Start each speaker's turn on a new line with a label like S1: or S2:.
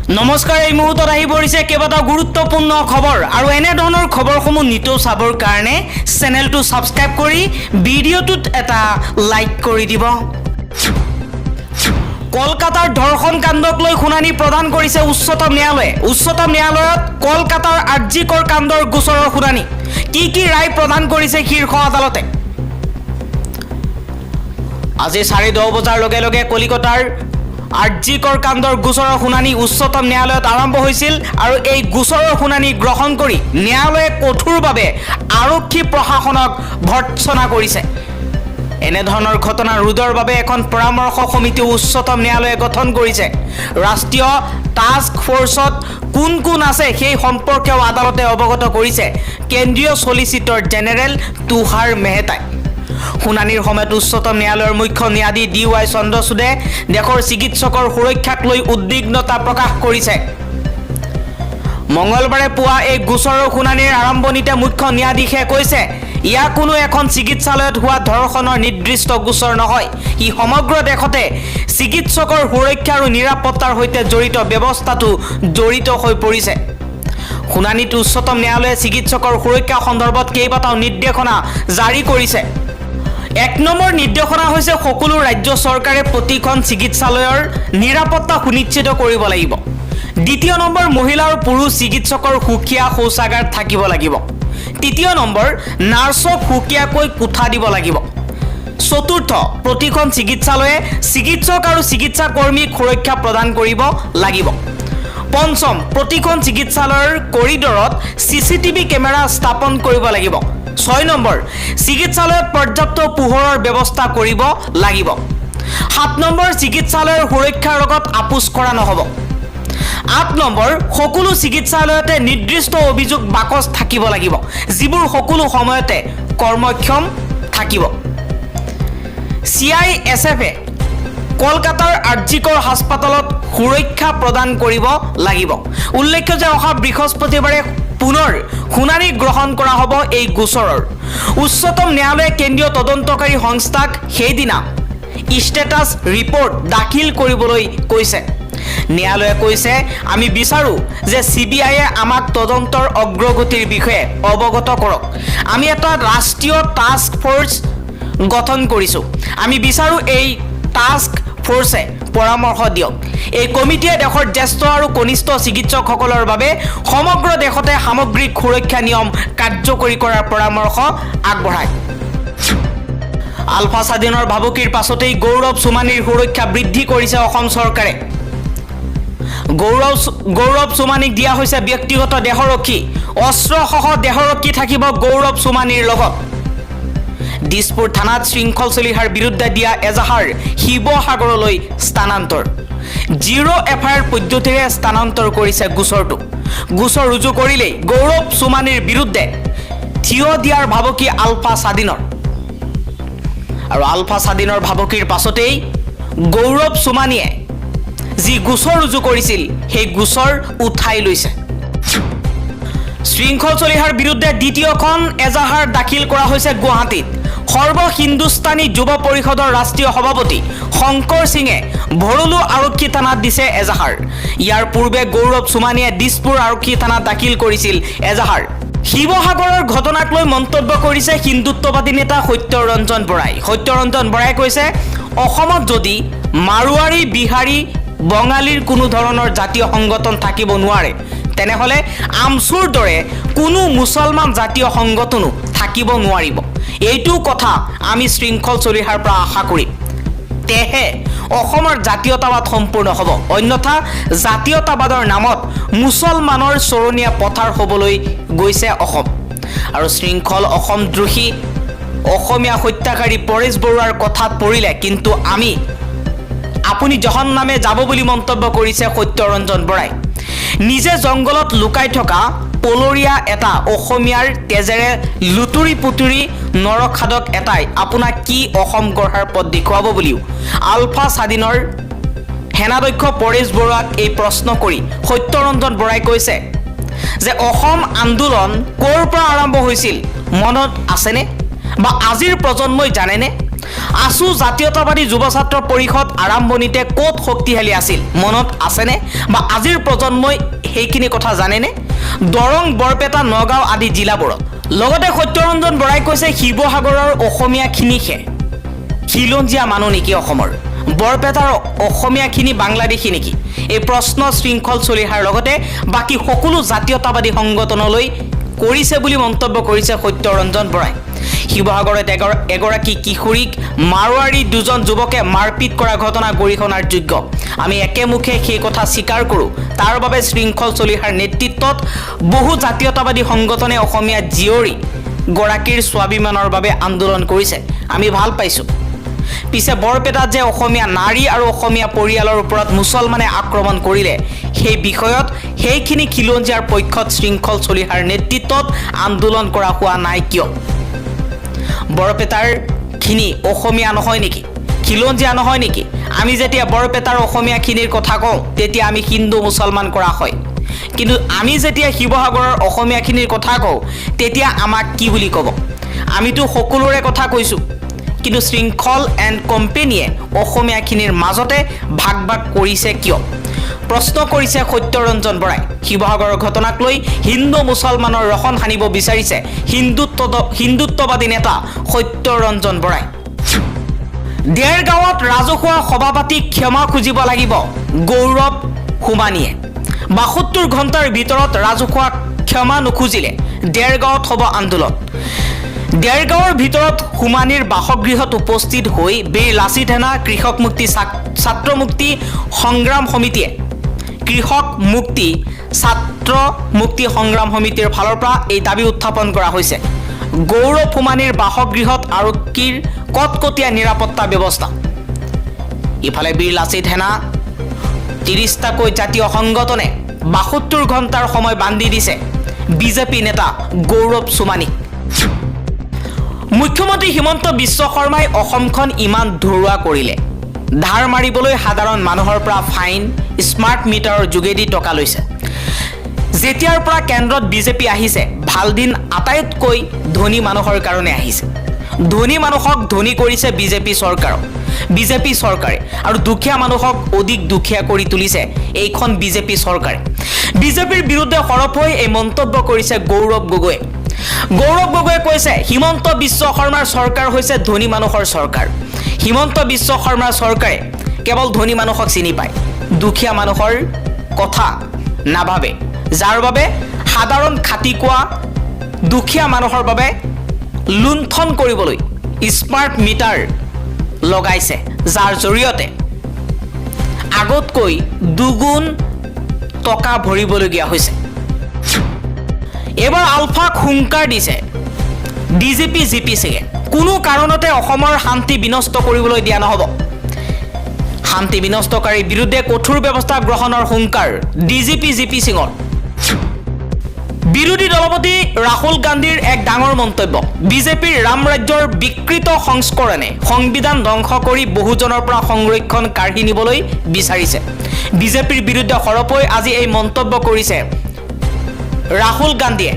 S1: নমস্কাৰ, এই মুহূৰ্তত আহি পৰিছে কেইবাটাও গুৰুত্বপূৰ্ণ খবৰ আৰু এনে ধৰণৰ খবৰসমূহ নিতৌ চাবৰ কাৰণে চেনেলটো সাবস্ক্ৰাইব কৰি ভিডিঅ'টোত এটা লাইক কৰি দিব। কলকাতাৰ ধৰ্ষণ কাণ্ডক লৈ শুনানি প্ৰদান কৰিছে উচ্চতম ন্যায়ালয়ে। উচ্চতম ন্যায়ালয়ত কলকাতাৰ আৰ্জিকৰ কাণ্ডৰ গোচৰৰ শুনানি। কি ৰায় প্ৰদান কৰিছে শীৰ্ষ আদালতে? আজি 10:30 বজাৰ লগে লগে কলিকতাৰ আৰ্জিকৰ কাণ্ডৰ গোচৰৰ শুনানি উচ্চতম ন্যায়ালয়ত আৰম্ভ হৈছিল আৰু এই গোচৰৰ শুনানি গ্ৰহণ কৰি ন্যায়ালয়ে কঠোৰভাৱে আৰক্ষী প্ৰশাসনক ভৰ্ৎসনা কৰিছে। এনেধৰণৰ ঘটনা ৰোধৰ বাবে এখন পৰামৰ্শ সমিতি উচ্চতম ন্যায়ালয়ে গঠন কৰিছে। ৰাষ্ট্ৰীয় টাস্ক ফ'ৰ্চত কোন আছে সেই সম্পৰ্কেও আদালতে অৱগত কৰিছে কেন্দ্ৰীয় চলিচিটৰ জেনেৰেল তুষাৰ মেহতাই। শুনানিৰ সময়ত উচ্চতম ন্যায়ালয়ৰ মুখ্য ন্যায়াধীশ DY চন্দ্ৰচূড়ে দেশৰ চিকিৎসকৰ সুৰক্ষাক লৈ উদ্বিগ্নতা প্ৰকাশ কৰিছে। মঙলবাৰে পুৱা এই গোচৰৰ শুনানিৰ আৰম্ভণিতে মুখ্য ন্যায়াধীশে কৈছে, ইয়া কোনো এখন চিকিৎসালয়ত হোৱা ধৰ্ষণৰ নিৰ্দিষ্ট গোচৰ নহয়। ই সমগ্ৰ দেশতে চিকিৎসকৰ সুৰক্ষা আৰু নিৰাপত্তাৰ সৈতে জড়িত ব্যৱস্থাটো জড়িত হৈ পৰিছে। শুনানিত উচ্চতম ন্যায়ালয়ে চিকিৎসকৰ সুৰক্ষা সন্দৰ্ভত কেইবাটাও নিৰ্দেশনা জাৰি কৰিছে। 1 নম্বৰ নিৰ্দেশনা হৈছে সকলো ৰাজ্য চৰকাৰে প্ৰতিখন চিকিৎসালয়ৰ নিৰাপত্তা সুনিশ্চিত কৰিব লাগিব। 2 নম্বৰ, মহিলা আৰু পুৰুষ চিকিৎসকৰ সুকীয়া শৌচাগাৰ থাকিব লাগিব। 3 নম্বৰ, নাৰ্ছক সুকীয়াকৈ কোঠা দিব লাগিব। 4, প্ৰতিখন চিকিৎসালয়ে চিকিৎসক আৰু চিকিৎসা কৰ্মীক সুৰক্ষা প্ৰদান কৰিব লাগিব। 5, প্ৰতিখন চিকিৎসালয়ৰ কৰিডৰত CCTV কেমেৰা স্থাপন কৰিব লাগিব। 6 নম্বৰ, চিকিৎসালয়ত পৰ্যাপ্ত পোহৰৰ ব্যৱস্থা কৰিব লাগিব। 7 নম্বৰ, চিকিৎসালয়ৰ সুৰক্ষাৰ লগত আপোচ কৰা নহ'ব। 8 নম্বৰ, সকলো চিকিৎসালয়তে নিৰ্দিষ্ট অভিযোগ বাকচ থাকিব লাগিব, যিবোৰ সকলো সময়তে কৰ্মক্ষম থাকিব। CISF-এ কলকাতাৰ আৰ্জিকৰ হাস্পাতালত সুৰক্ষা প্ৰদান কৰিব লাগিব। উল্লেখ্য যে অহা বৃহস্পতিবাৰে পুনৰ শুনানি গ্ৰহণ কৰা হ'ব এই গোচৰৰ। উচ্চতম ন্যায়ালয়ে কেন্দ্ৰীয় তদন্তকাৰী সংস্থাক সেইদিনা ষ্টেটাছ ৰিপৰ্ট দাখিল কৰিবলৈ কৈছে। ন্যায়ালয়ে কৈছে, আমি বিচাৰোঁ যে CBI-এ আমাক তদন্তৰ অগ্ৰগতিৰ বিষয়ে অৱগত কৰক। আমি এটা ৰাষ্ট্ৰীয় টাস্ক ফ'ৰ্চ গঠন কৰিছোঁ। আমি বিচাৰোঁ এই টাস্ক ফ'ৰ্চে পৰামৰ্শ দিয়ক। এই কমিটিয়ে দেশৰ জ্যেষ্ঠ আৰু কনিষ্ঠ চিকিৎসকসকলৰ বাবে সমগ্ৰ দেশতে সামগ্ৰিক সুৰক্ষা নিয়ম কাৰ্যকৰী কৰাৰ পৰামৰ্শ আগবঢ়ায়। আলফা স্বাধীনৰ ভাবুকিৰ পাছতেই গৌৰৱ চুমানীৰ সুৰক্ষা বৃদ্ধি কৰিছে অসম চৰকাৰে। গৌৰৱ চুমানীক দিয়া হৈছে ব্যক্তিগত দেহৰক্ষী। অস্ত্ৰসহ দেহৰক্ষী থাকিব গৌৰৱ চুমানীৰ লগত। দিছপুৰ থানাত শৃংখল চলিহাৰ বিৰুদ্ধে দিয়া এজাহাৰ শিৱসাগৰলৈ স্থানান্তৰ। 0 FIR পদ্ধতিৰে স্থানান্তৰ কৰিছে গোচৰটো। গোচৰ ৰুজু কৰিলেই গৌৰৱ চুমানীৰ বিৰুদ্ধে থিয় দিয়াৰ ভাবুকি আলফা স্বাধীনৰ। আৰু আলফা স্বাধীনৰ ভাবুকিৰ পাছতেই গৌৰৱ চুমানীয়ে যি গোচৰ ৰুজু কৰিছিল সেই গোচৰ উঠাই লৈছে। শৃংখল চলিহাৰ বিৰুদ্ধে দ্বিতীয়খন এজাহাৰ দাখিল কৰা হৈছে গুৱাহাটীত। সৰ্ব হিন্দুস্তানী যুৱ পৰিষদৰ ৰাষ্ট্ৰীয় সভাপতি শংকৰ সিঙে ভৰলু আৰক্ষী থানাত দিছে এজাহাৰ। ইয়াৰ পূৰ্বে গৌৰৱ চুমানীয়ে দিছপুৰ আৰক্ষী থানাত দাখিল কৰিছিল এজাহাৰ। শিৱসাগৰৰ ঘটনাক লৈ মন্তব্য কৰিছে হিন্দুত্ববাদী নেতা সত্যৰঞ্জন বৰাই। সত্যৰঞ্জন বৰাই কৈছে, অসমত যদি মাৰোৱাৰী, বিহাৰী, বঙালীৰ কোনো ধৰণৰ জাতীয় সংগঠন থাকিব নোৱাৰে, তেনেহ'লে আমচুৰ দৰে কোনো মুছলমান জাতীয় সংগঠনো থাকিব নোৱাৰিব। এইটো কথা আমি শৃংখল চলিহাৰ পৰা আশা কৰিম। তেহে অসমৰ জাতীয়তাবাদ সম্পূৰ্ণ হ'ব, অন্যথা জাতীয়তাবাদৰ নামত মুছলমানৰ চৰণীয়া পথাৰ হ'বলৈ গৈছে অসম। আৰু শৃংখল অসমদ্ৰোহী অসমীয়া হত্যাকাৰী পৰেশ বৰুৱাৰ কথাত পৰিলে কিন্তু আপুনি জহন্নামে যাব বুলি মন্তব্য কৰিছে সত্যৰঞ্জন বৰাই। নিজে জংঘলত লুকাই থকা পলৰীয়া এটা অসমীয়াৰ তেজেৰে লুতুৰি পুতুৰি নৰখাদক এটাই আপোনাক কি অসম গঢ়াৰ পথ দেখুৱাব বুলিও আলফা স্বাধীনৰ সেনাধ্যক্ষ পৰেশ বৰুৱাক এই প্ৰশ্ন কৰি সত্যৰঞ্জন বৰাই কৈছে যে অসম আন্দোলন ক'ৰ পৰা আৰম্ভ হৈছিল মনত আছেনে বা আজিৰ প্ৰজন্মই জানেনে? আছু জাতীয়তাবাদী যুৱ ছাত্ৰ পৰিষদ আৰম্ভণিতে ক'ত শক্তিশালী আছিল মনত আছেনে বা আজিৰ প্ৰজন্মই সেইখিনি কথা জানেনে দৰং বৰপেটা নগাঁও আদি জিলাবোৰত লগতে সত্যৰঞ্জন বৰাই কৈছে শিৱসাগৰৰ অসমীয়াখিনিহে খিলঞ্জীয়া মানুহ নেকি অসমৰ বৰপেটাৰ অসমীয়াখিনি বাংলাদেশী নেকি এই প্ৰশ্ন শৃংখল চলিহাৰ লগতে বাকী সকলো জাতীয়তাবাদী সংগঠনলৈ কৰিছে বুলি মন্তব্য কৰিছে সত্যৰঞ্জন বৰাই শিৱসাগৰত এগৰাকী কিশোৰীক মাৰোৱাৰী দুজন যুৱকে মাৰপিট কৰা ঘটনা গৰিহণাৰ যোগ্য আমি একেমুখে সেই কথা স্বীকাৰ কৰোঁ তাৰ বাবে শৃংখল চলিহাৰ নেতৃত্বত বহু জাতীয়তাবাদী সংগঠনে অসমীয়া জীয়ৰী গৰাকীৰ স্বাভিমানৰ বাবে আন্দোলন কৰিছে আমি ভাল পাইছোঁ পিছে বৰপেটাত যে অসমীয়া নাৰী আৰু অসমীয়া পৰিয়ালৰ ওপৰত মুছলমানে আক্ৰমণ কৰিলে সেই বিষয়ত সেইখিনি খিলঞ্জীয়াৰ পক্ষত শৃংখল চলিহাৰ নেতৃত্বত আন্দোলন কৰা হোৱা নাই কিয় বৰপেটাৰ খিনি অসমীয়া নহয় নেকি খিলঞ্জীয়া নহয় নেকি আমি যেতিয়া বৰপেটাৰ অসমীয়াখিনিৰ কথা কওঁ তেতিয়া আমি হিন্দু মুছলমান কৰা হয় কিন্তু আমি যেতিয়া শিৱসাগৰৰ অসমীয়াখিনিৰ কথা কওঁ তেতিয়া আমাক কি বুলি ক'ব আমিতো সকলোৰে কথা কৈছোঁ কিন্তু শৃংখল এণ্ড কোম্পেনীয়ে অসমীয়াখিনিৰ মাজতে ভাগ ভাগ কৰিছে কিয় প্ৰশ্ন কৰিছে সত্যৰঞ্জন বৰাই শিৱসাগৰৰ ঘটনাক লৈ হিন্দু মুছলমানৰ ৰহণ সানিব বিচাৰিছে হিন্দুত্ববাদী নেতা সত্যৰঞ্জন বৰাই দেৰগাঁৱত ৰাজহুৱা সভা পাতি ক্ষমা খুজিব লাগিব গৌৰৱ সোমানীয়ে ৭২ ঘণ্টাৰ ভিতৰত ৰাজহুৱা ক্ষমা নুখুজিলে দেৰগাঁৱত হ'ব আন্দোলন দেৰগাঁৱৰ ভিতৰত সোমানীৰ বাসগৃহত উপস্থিত হৈ বীৰ লাচিত সেনা কৃষক মুক্তি ছাত্ৰ মুক্তি সংগ্ৰাম সমিতিয়ে কৃষক মুক্তি ছাত্ৰ মুক্তি সংগ্ৰাম সমিতিৰ ফালৰ পৰা এই দাবী উত্থাপন কৰা হৈছে গৌৰৱ সোমানীৰ বাসগৃহত আৰক্ষীৰ কটকটীয়া নিৰাপত্তা ব্যৱস্থা ইফালে বীৰ লাচিত সেনা ৩০টাকৈ জাতীয় সংগঠনে ৭২ ঘণ্টাৰ সময় বান্ধি দিছে বিজেপি নেতা গৌৰৱ সোমানীক মুখ্যমন্ত্ৰী হিমন্ত বিশ্ব শৰ্মাই অসমখন ইমান ধৰুৱা কৰিলে ধাৰ মাৰিবলৈ সাধাৰণ মানুহৰ পৰা ফাইন স্মাৰ্ট মিটাৰৰ যোগেদি টকা লৈছে যেতিয়াৰ পৰা কেন্দ্ৰত বিজেপি আহিছে ভাল দিন আটাইতকৈ ধনী মানুহৰ কাৰণে আহিছে ধনী মানুহক ধনী কৰিছে বিজেপি চৰকাৰে আৰু দুখীয়া মানুহক অধিক দুখীয়া কৰি তুলিছে এইখন বিজেপি চৰকাৰে বিজেপিৰ বিৰুদ্ধে সৰব হৈ এই মন্তব্য কৰিছে গৌৰৱ গগৈয়ে কৈছে হিমন্ত বিশ্ব শৰ্মাৰ চৰকাৰ হৈছে ধনী মানুহৰ চৰকাৰ হিমন্ত বিশ্ব শৰ্মাৰ চৰকাৰে কেৱল ধনী মানুহক চিনি পায় দুখীয়া মানুহৰ কথা নাভাবে যাৰ বাবে সাধাৰণ খাটিকুৱা দুখীয়া মানুহৰ বাবে লুণ্ঠন কৰিবলৈ স্মাৰ্ট মিটাৰ লগাইছে যাৰ জৰিয়তে আগতকৈ দুগুণ টকা ভৰিবলগীয়া হৈছে এবাৰ আলফাক হুংকাৰ দিছে ডিজিপি জিপি সিঙে কোনো কাৰণতে অসমৰ শান্তি বিনষ্ট কৰিবলৈ দিয়া নহ'ব শান্তি বিনষ্টকাৰীৰ বিৰুদ্ধে কঠোৰ ব্যৱস্থা গ্ৰহণৰ হুংকাৰ ডিজিপি জিপি সিঙৰ বিৰোধী দলপতি ৰাহুল গান্ধীৰ এক ডাঙৰ মন্তব্য বিজেপিৰ ৰাম ৰাজ্যৰ বিকৃত সংস্কৰণে সংবিধান ধ্বংস কৰি বহুজনৰ পৰা সংৰক্ষণ কাঢ়ি নিবলৈ বিচাৰিছে বিজেপিৰ বিৰুদ্ধে সৰব হৈ আজি এই মন্তব্য কৰিছে ৰাহুল গান্ধীয়ে